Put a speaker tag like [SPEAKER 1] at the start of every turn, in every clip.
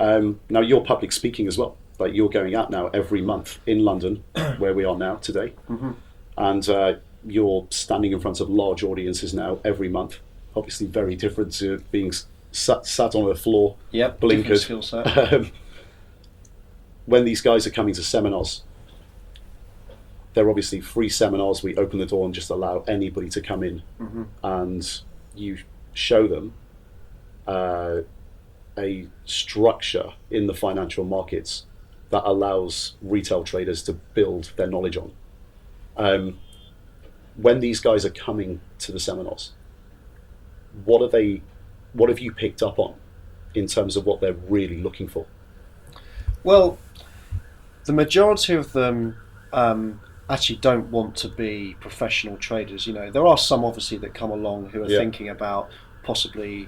[SPEAKER 1] Now you're public speaking as well. Like you're going out now every month in London, where we are now today, and you're standing in front of large audiences now every month. Obviously, very different to being sat on the floor,
[SPEAKER 2] Yep,
[SPEAKER 1] blinkered.
[SPEAKER 2] different skill set.
[SPEAKER 1] When these guys are coming to seminars, they're obviously free seminars. We open the door and just allow anybody to come in, and you show them a structure in the financial markets that allows retail traders to build their knowledge on. When these guys are coming to the seminars, what have you picked up on in terms of what they're really looking for?
[SPEAKER 2] Well, the majority of them actually don't want to be professional traders. There are some obviously that come along who are thinking about possibly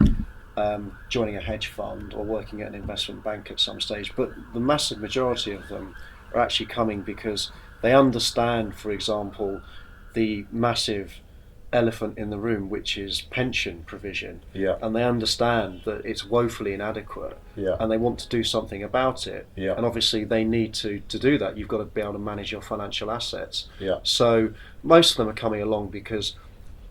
[SPEAKER 2] joining a hedge fund or working at an investment bank at some stage, but the massive majority of them are actually coming because they understand, for example, the massive elephant in the room, which is pension provision, and they understand that it's woefully inadequate, and they want to do something about it, and obviously they need to do that. You've got to be able to manage your financial assets. So most of them are coming along because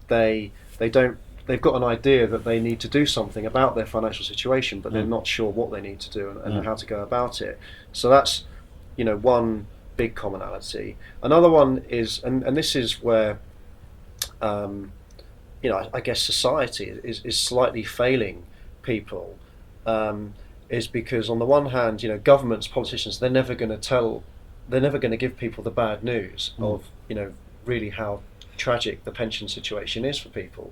[SPEAKER 2] they've got an idea that they need to do something about their financial situation, but they're not sure what they need to do and how to go about it. So that's one big commonality. Another one is, and this is where I guess society is slightly failing people, is because on the one hand, governments, politicians, they're never going to give people the bad news of really how tragic the pension situation is for people,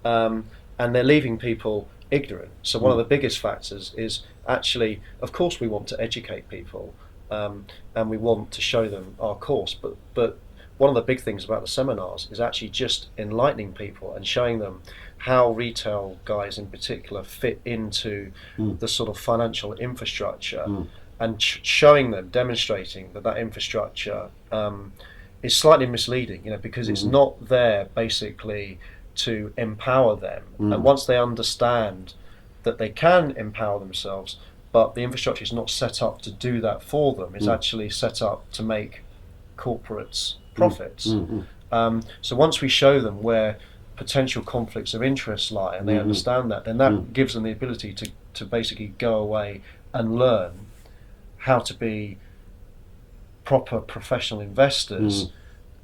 [SPEAKER 2] and they're leaving people ignorant. So one of the biggest factors is actually, of course, we want to educate people, and we want to show them our course, but one of the big things about the seminars is actually just enlightening people and showing them how retail guys in particular fit into the sort of financial infrastructure, and showing them, demonstrating that infrastructure is slightly misleading, because it's not there basically to empower them. And once they understand that they can empower themselves, but the infrastructure is not set up to do that for them, it's actually set up to make corporates profits. So once we show them where potential conflicts of interest lie, and they understand that, then that gives them the ability to basically go away and learn how to be proper professional investors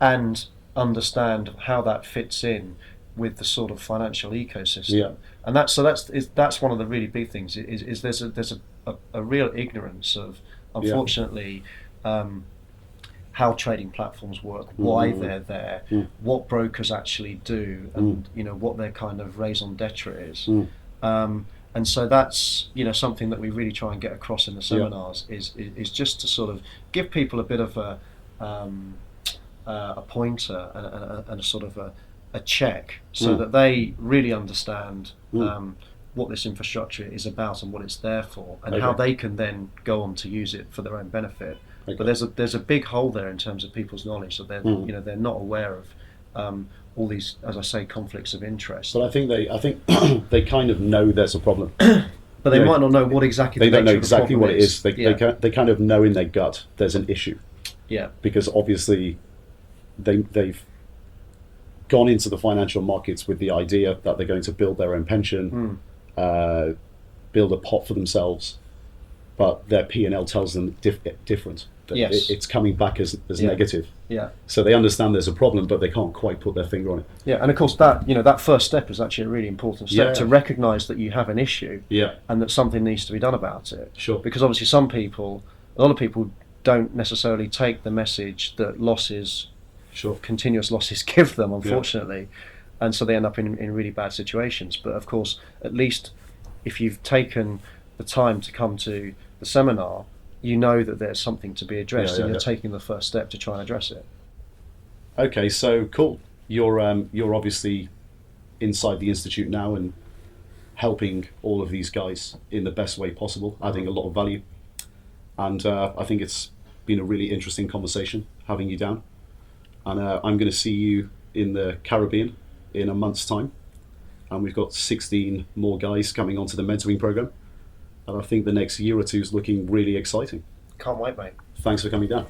[SPEAKER 2] and understand how that fits in with the sort of financial ecosystem. And that's one of the really big things. Is there's a real ignorance of, unfortunately, how trading platforms work, why they're there, what brokers actually do, and what their kind of raison d'etre is. And so that's something that we really try and get across in the seminars, is just to sort of give people a bit of a pointer and a sort of a check, so that they really understand what this infrastructure is about and what it's there for, and how they can then go on to use it for their own benefit. But there's a big hole there in terms of people's knowledge, that they're not aware of all these, as I say, conflicts of interest.
[SPEAKER 1] But I think they kind of know there's a problem,
[SPEAKER 2] but they might not know what exactly.
[SPEAKER 1] They don't know exactly what it
[SPEAKER 2] is.
[SPEAKER 1] They kind of know in their gut there's an issue. Because obviously they've gone into the financial markets with the idea that they're going to build their own pension, build a pot for themselves, but their P&L tells them different. It's coming back as negative. So they understand there's a problem, but they can't quite put their finger on it.
[SPEAKER 2] And of course that first step is actually a really important step, to recognise that you have an issue, and that something needs to be done about it. Because obviously a lot of people don't necessarily take the message that losses, continuous losses, give them, unfortunately, and so they end up in really bad situations. But of course, at least if you've taken the time to come to the seminar, you know that there's something to be addressed, and you're taking the first step to try and address it.
[SPEAKER 1] Okay, so cool. You're obviously inside the institute now and helping all of these guys in the best way possible, adding a lot of value. And I think it's been a really interesting conversation having you down. And I'm going to see you in the Caribbean in a month's time. And we've got 16 more guys coming onto the mentoring program. And I think the next year or two is looking really exciting.
[SPEAKER 2] Can't wait, mate.
[SPEAKER 1] Thanks for coming down.